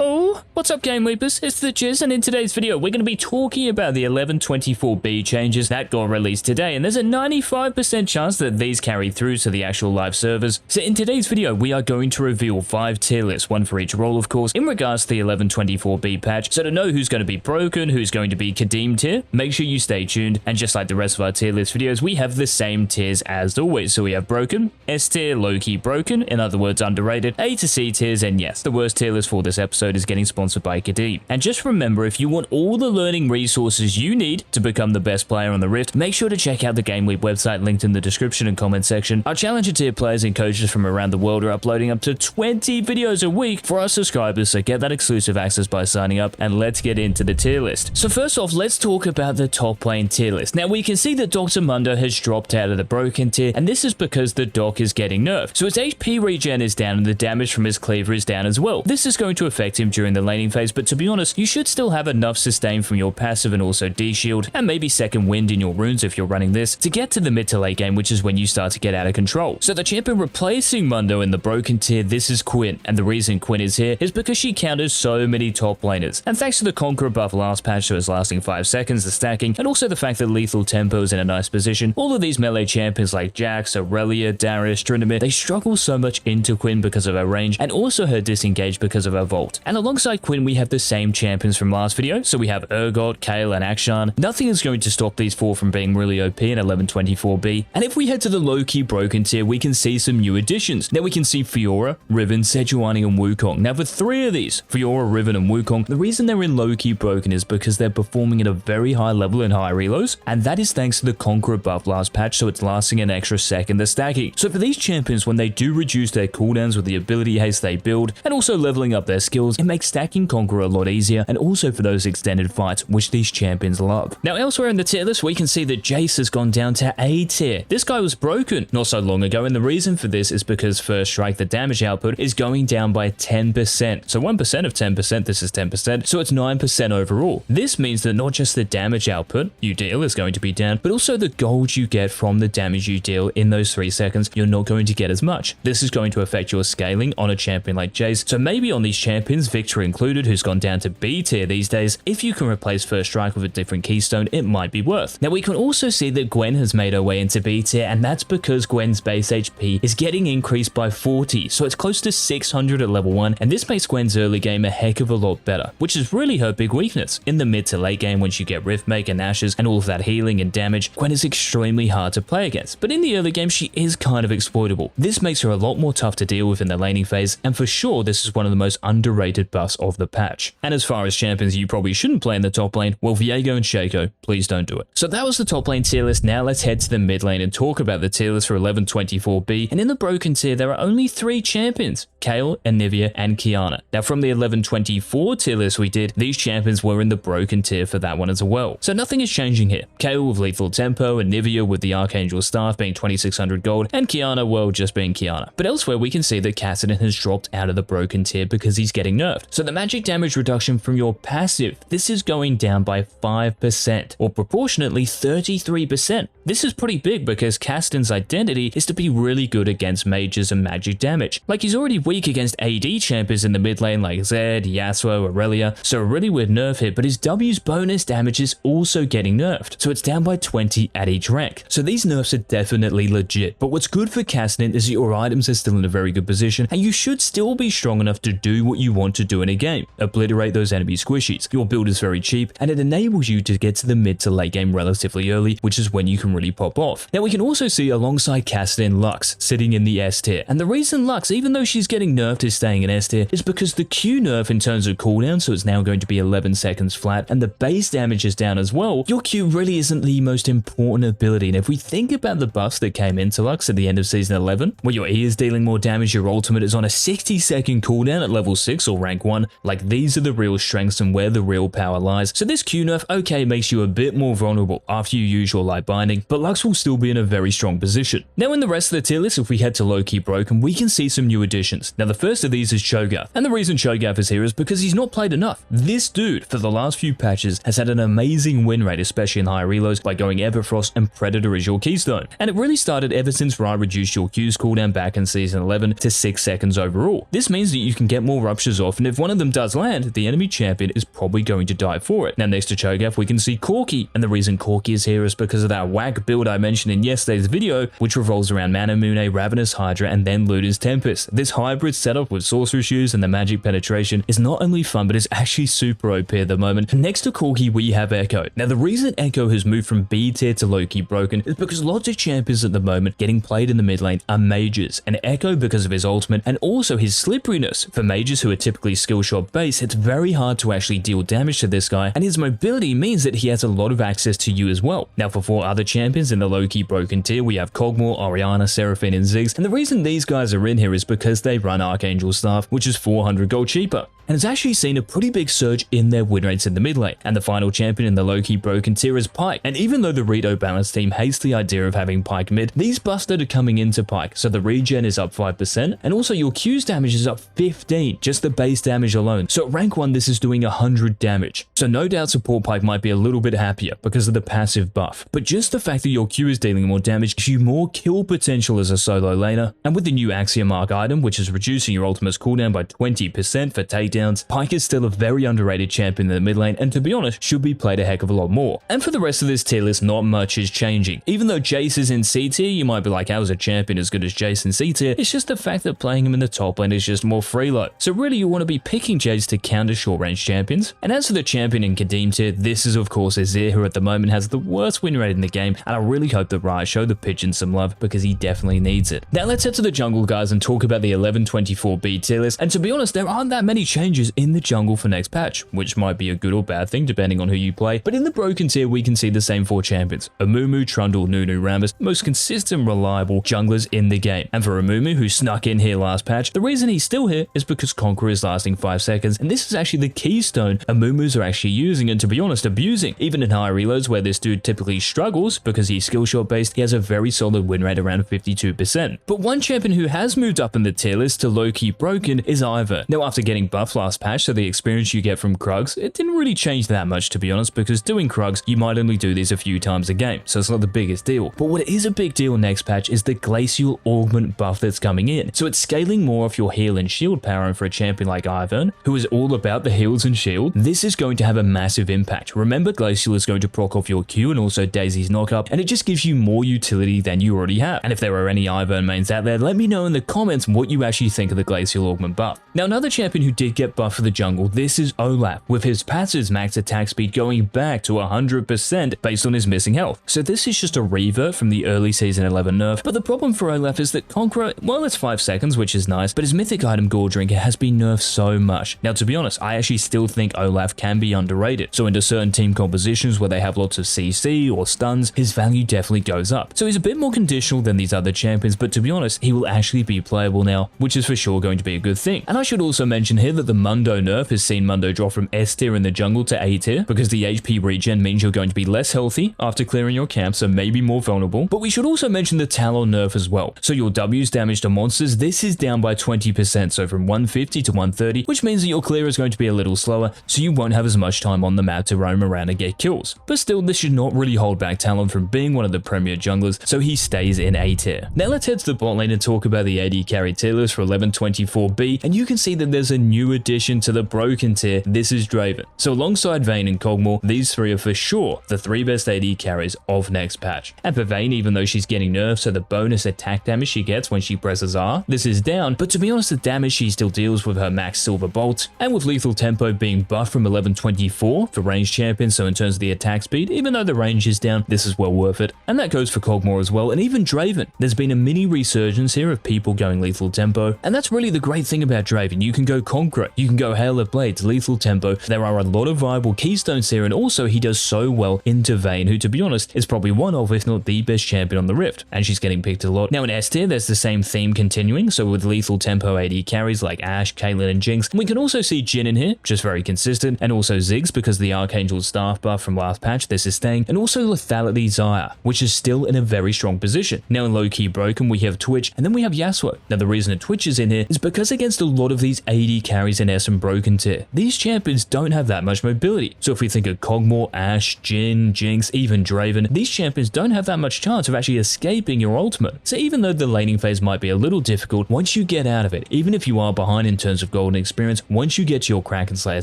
Oh, what's up GameLeapers? It's the Jizz, and in today's video we're going to be talking about the 11.24b changes that got released today, and there's a 95% chance that these carry through to the actual live servers. So in today's video we are going to reveal 5 tier lists, one for each role of course, in regards to the 11.24b patch. So to know who's going to be broken, who's going to be Kadim tier, make sure you stay tuned, and just like the rest of our tier list videos, we have the same tiers as always. So we have broken, S tier, low-key broken, in other words underrated, A to C tiers, and yes, the worst tier list for this episode is getting sponsored by Kadim. And just remember, if you want all the learning resources you need to become the best player on the Rift, make sure to check out the GameLeap website linked in the description and comment section. Our challenger tier players and coaches from around the world are uploading up to 20 videos a week for our subscribers, so get that exclusive access by signing up, and let's get into the tier list. So first off, let's talk about the top lane tier list. Now we can see that Dr. Mundo has dropped out of the broken tier, and this is because the doc is getting nerfed. So his HP regen is down and the damage from his cleaver is down as well. This is going to affect him during the laning phase, but to be honest, you should still have enough sustain from your passive and also D-shield, and maybe second wind in your runes if you're running this, to get to the mid to late game, which is when you start to get out of control. So the champion replacing Mundo in the broken tier, this is Quinn, and the reason Quinn is here is because she counters so many top laners. And thanks to the Conqueror buff last patch, so it's lasting 5 seconds, the stacking, and also the fact that lethal tempo is in a nice position, all of these melee champions like Jax, Aurelia, Darius, Tryndamere, they struggle so much into Quinn because of her range, and also her disengage because of her vault. And alongside Quinn, we have the same champions from last video, so we have Urgot, Kayle, and Akshan. Nothing is going to stop these 4 from being really OP in 11.24b. And if we head to the low-key broken tier, we can see some new additions. Now we can see Fiora, Riven, Sejuani, and Wukong. Now for 3 of these, Fiora, Riven, and Wukong, the reason they're in low-key broken is because they're performing at a very high level in high reloads, and that is thanks to the Conqueror buff last patch, so it's lasting an extra second the stacking. So for these champions, when they do reduce their cooldowns with the ability haste they build, and also leveling up their skills, it makes stacking Conqueror a lot easier, and also for those extended fights, which these champions love. Now elsewhere in the tier list, we can see that Jace has gone down to A tier. This guy was broken not so long ago, and the reason for this is because first strike, the damage output, is going down by 10%. So 1% of 10%, this is 10%, so it's 9% overall. This means that not just the damage output you deal is going to be down, but also the gold you get from the damage you deal in those 3 seconds, you're not going to get as much. This is going to affect your scaling on a champion like Jace, so maybe on these champions, Victor included, who's gone down to B tier these days, if you can replace first strike with a different keystone, it might be worth. Now we can also see that Gwen has made her way into B tier, and that's because Gwen's base HP is getting increased by 40, so it's close to 600 at level 1, and this makes Gwen's early game a heck of a lot better, which is really her big weakness. In the mid to late game, once you get Riftmaker and Ashes and all of that healing and damage, Gwen is extremely hard to play against, but in the early game she is kind of exploitable. This makes her a lot more tough to deal with in the laning phase, and for sure this is one of the most underrated buffs of the patch. And as far as champions you probably shouldn't play in the top lane, well, Viego and Shaco, please don't do it. So that was the top lane tier list. Now let's head to the mid lane and talk about the tier list for 11.24b, and in the broken tier there are only 3 champions, Kayle, Anivia, and Qiyana. Now from the 11.24 tier list we did, these champions were in the broken tier for that one as well. So nothing is changing here. Kayle with lethal tempo, Anivia with the Archangel staff being 2600 gold, and Qiyana, well, just being Qiyana. But elsewhere we can see that Kassadin has dropped out of the broken tier because he's getting nerfed. So the magic damage reduction from your passive, this is going down by 5%, or proportionately 33%. This is pretty big because Kassadin's identity is to be really good against mages and magic damage. Like, he's already weak against AD champions in the mid lane like Zed, Yasuo, Aurelia, so a really weird nerf here, but his W's bonus damage is also getting nerfed, so it's down by 20 at each rank. So these nerfs are definitely legit, but what's good for Kassadin is that your items are still in a very good position, and you should still be strong enough to do what you want to do in a game, obliterate those enemy squishies. Your build is very cheap, and it enables you to get to the mid to late game relatively early, which is when you can really pop off. Now we can also see alongside Kassadin, Lux sitting in the S tier, and the reason Lux, even though she's getting nerfed, is staying in S tier is because the Q nerf in terms of cooldown, so it's now going to be 11 seconds flat, and the base damage is down as well. Your Q really isn't the most important ability, and if we think about the buffs that came into Lux at the end of season 11, where your E is dealing more damage, your ultimate is on a 60-second cooldown at level 6 or rank 1, like these are the real strengths and where the real power lies. So this Q nerf, okay, makes you a bit more vulnerable after you use your light binding, but Lux will still be in a very strong position. Now in the rest of the tier list, if we head to low-key broken, we can see some new additions. Now the first of these is Cho'Gath, and the reason Cho'Gath is here is because he's not played enough. This dude, for the last few patches, has had an amazing win rate, especially in high reloads, by going Everfrost and Predator as your keystone. And it really started ever since Rai reduced your Q's cooldown back in season 11 to 6 seconds overall. This means that you can get more ruptures off off, and if one of them does land, the enemy champion is probably going to die for it. Now next to Cho'Gath we can see Corki, and the reason Corki is here is because of that whack build I mentioned in yesterday's video, which revolves around Manamune, Ravenous Hydra, and then Looter's Tempest. This hybrid setup with Sorcerer Shoes and the magic penetration is not only fun, but it's actually super OP at the moment. Next to Corki we have Echo. Now the reason Echo has moved from B tier to low-key broken is because lots of champions at the moment getting played in the mid lane are mages, and Echo, because of his ultimate and also his slipperiness, for mages who are typically skill shot based, it's very hard to actually deal damage to this guy, and his mobility means that he has a lot of access to you as well. Now for 4 other champions in the low-key broken tier, we have Kog'Maw, Orianna, Seraphine, and Ziggs, and the reason these guys are in here is because they run Archangel Staff, which is 400 gold cheaper, and has actually seen a pretty big surge in their win rates in the mid lane. And the final champion in the low-key broken tier is Pyke, and even though the Rito balance team hates the idea of having Pyke mid, these buffs that are coming into Pyke, so the regen is up 5%, and also your Q's damage is up 15, just the base damage alone. So at rank 1 this is doing 100 damage. So no doubt support Pyke might be a little bit happier because of the passive buff, but just the fact that your Q is dealing more damage gives you more kill potential as a solo laner. And with the new Axiom Arc item, which is reducing your ultimate's cooldown by 20% for takedowns, Pyke is still a very underrated champion in the mid lane, and to be honest, should be played a heck of a lot more. And for the rest of this tier list, not much is changing. Even though Jace is in C tier, you might be like, how is a champion as good as Jace in C tier? It's just the fact that playing him in the top lane is just more freeload. So really you want to be picking Jace to counter short range champions. And as for the champion in Kadim tier, this is of course Azir, who at the moment has the worst win rate in the game, and I really hope that Riot show the pigeon some love because he definitely needs it. Now let's head to the jungle guys and talk about the 1124B tier list, and to be honest, there aren't that many changes in the jungle for next patch, which might be a good or bad thing depending on who you play, but in the broken tier we can see the same 4 champions: Amumu, Trundle, Nunu, Rammus, most consistent, reliable junglers in the game. And for Amumu, who snuck in here last patch, the reason he's still here is because Conqueror is lasting 5 seconds, and this is actually the keystone Amumus are actually using and, to be honest, abusing. Even in high reloads where this dude typically struggles because he's skill shot based, he has a very solid win rate around 52%. But one champion who has moved up in the tier list to low-key broken is Ivern. Now after getting buffed last patch, so the experience you get from Krugs, it didn't really change that much, to be honest, because doing Krugs, you might only do these a few times a game, so it's not the biggest deal. But what is a big deal next patch is the Glacial Augment buff that's coming in. So it's scaling more of your heal and shield power, and for a champion like Ivern, who is all about the heals and shield, this is going to have a massive impact. Remember, Glacial is going to proc off your Q and also Daisy's knockup, and it just gives you more utility than you already have. And if there are any Ivern mains out there, let me know in the comments what you actually think of the Glacial Augment buff. Now another champion who did get buffed for the jungle, this is Olaf, with his passive's max attack speed going back to 100% based on his missing health. So this is just a revert from the early season 11 nerf, but the problem for Olaf is that Conqueror, well, it's 5 seconds, which is nice, but his mythic item Gore Drinker has been nerfed so much. Now to be honest, I actually still think Olaf can be underrated. So into certain team compositions where they have lots of CC or stuns, his value definitely goes up. So he's a bit more conditional than these other champions, but to be honest, he will actually be playable now, which is for sure going to be a good thing. And I should also mention here that the Mundo nerf has seen Mundo drop from S tier in the jungle to A tier, because the HP regen means you're going to be less healthy after clearing your camp, so maybe more vulnerable. But we should also mention the Talon nerf as well. So your W's damage to monsters, this is down by 20%, so from 150 to 130, which means that your clear is going to be a little slower, so you won't have as much time on the map to roam around and get kills. But still, this should not really hold back Talon from being one of the premier junglers, so he stays in A tier. Now let's head to the bot lane and talk about the AD carry tier list for 1124B, and you can see that there's a new addition to the broken tier. This is Draven. So alongside Vayne and Kog'Maw, these 3 are for sure the 3 best AD carries of next patch. And for Vayne, even though she's getting nerfed, so the bonus attack damage she gets when she presses R, this is down, but to be honest, the damage she still deals with her max silver bolt, and with lethal tempo being buffed from 1124 for ranged champions, so in terms of the attack speed, even though the range is down, this is well worth it. And that goes for Kog'Maw as well, and even Draven. There's been a mini resurgence here of people going lethal tempo, and that's really the great thing about Draven. You can go Conqueror, you can go Hail of Blades, lethal tempo. There are a lot of viable keystones here, and also he does so well into Vayne, who to be honest is probably one of, if not the best champion on the Rift, and she's getting picked a lot. Now in S tier, there's the same theme continuing, so with lethal tempo AD carries like Ashe, Caitlyn, and Jinx. We can also see Jhin in here, just very consistent, and also Ziggs because of the Archangel staff buff from last patch, this is staying, and also lethality Xayah, which is still in a very strong position. Now in low-key broken, we have Twitch, and then we have Yasuo. Now the reason that Twitch is in here is because against a lot of these AD carries carries in S and Broken tier. These champions don't have that much mobility. So if we think of Kog'Maw, Ashe, Jhin, Jinx, even Draven, these champions don't have that much chance of actually escaping your ultimate. So even though the laning phase might be a little difficult, once you get out of it, even if you are behind in terms of golden experience, once you get to your Kraken Slayer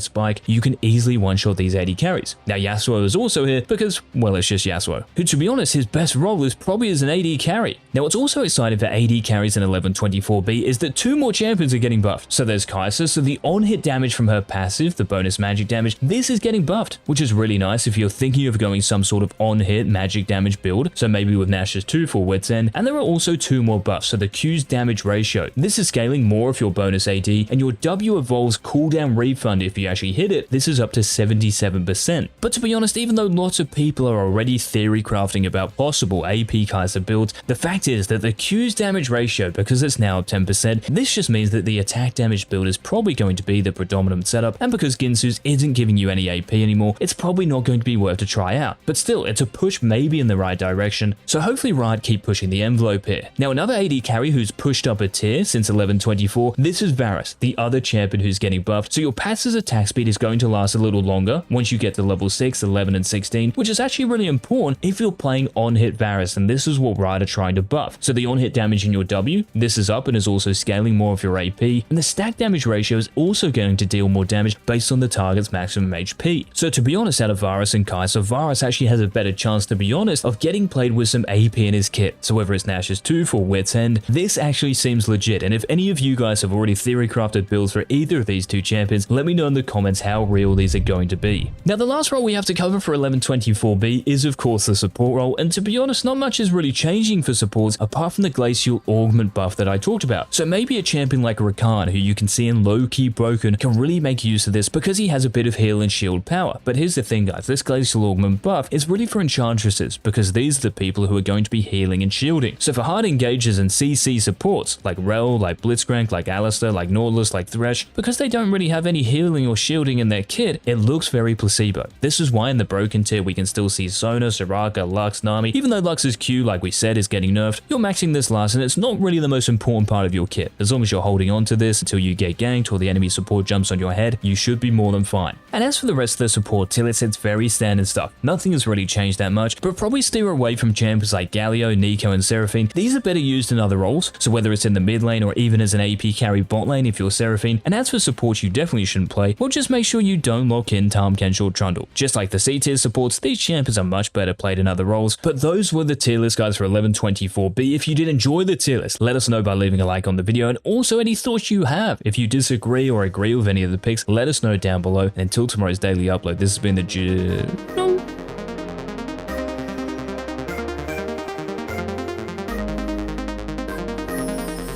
spike, you can easily one-shot these AD carries. Now Yasuo is also here because, well, it's just Yasuo, who to be honest, his best role is probably as an AD carry. Now what's also exciting for AD carries in 1124B is that 2 more champions are getting buffed. So there's Kai'Sa, so the on-hit damage from her passive, the bonus magic damage, this is getting buffed, which is really nice if you're thinking of going some sort of on-hit magic damage build, so maybe with Nash's 2 for Wit's End. And there are also 2 more buffs, so the Q's damage ratio. This is scaling more of your bonus AD, and your W evolves cooldown refund if you actually hit it, this is up to 77%. But to be honest, even though lots of people are already theory crafting about possible AP Kai'Sa builds, the fact is that the Q's damage ratio, because it's now 10%, this just means that the attack damage build is probably going to be the predominant setup, and because Ginsu's isn't giving you any AP anymore, it's probably not going to be worth to try out. But still, it's a push maybe in the right direction, so hopefully Riot keep pushing the envelope here. Now another AD carry who's pushed up a tier since 1124, this is Varus, the other champion who's getting buffed, so your passive attack speed is going to last a little longer once you get to level 6, 11, and 16, which is actually really important if you're playing on-hit Varus, and this is what Riot are trying to buff. So the on-hit damage in your W, this is up and is also scaling more of your AP, and the stack damage ratio is also going to deal more damage based on the target's maximum HP. So to be honest, out of Varus and Kai'Sa, Varus actually has a better chance, to be honest, of getting played with some AP in his kit. So whether it's Nash's 2 for Wit's End, this actually seems legit, and if any of you guys have already theory crafted builds for either of these 2 champions, let me know in the comments how real these are going to be. Now the last role we have to cover for 1124B is of course the support role, and to be honest, not much is really changing for supports apart from the glacial augment buff that I talked about. So maybe a champion like Rakan, who you can see in low-key broken, can really make use of this because he has a bit of heal and shield power. But here's the thing guys, this glacial augment buff is really for enchantresses because these are the people who are going to be healing and shielding. So for hard engagers and CC supports like Rel, like Blitzcrank, like Alistar, like Nautilus, like Thresh, because they don't really have any healing or shielding in their kit, it looks very placebo. This is why in the broken tier we can still see Sona, Soraka, Lux, Nami. Even though Lux's Q, like we said, is getting nerfed, you're maxing this last and it's not really the most important part of your kit. As long as you're holding on to this until you get ganked or the enemy support jumps on your head, you should be more than fine. And as for the rest of the support tier, it's very standard stuff. Nothing has really changed that much, but probably steer away from champions like Galio, Nico, and Seraphine. These are better used in other roles, so whether it's in the mid lane or even as an AP carry bot lane if you're Seraphine. And as for support you definitely shouldn't play, well just make sure you don't lock in Tahm Kenshul Trundle. Just like the C tier supports, these champions are much better played in other roles. But those were the tier list guys for 1124B. If you did enjoy the tier list, let us know by leaving a like on the video, and also any thoughts you have. If you disagree or agree with any of the picks, let us know down below. And until tomorrow's daily upload, this has been the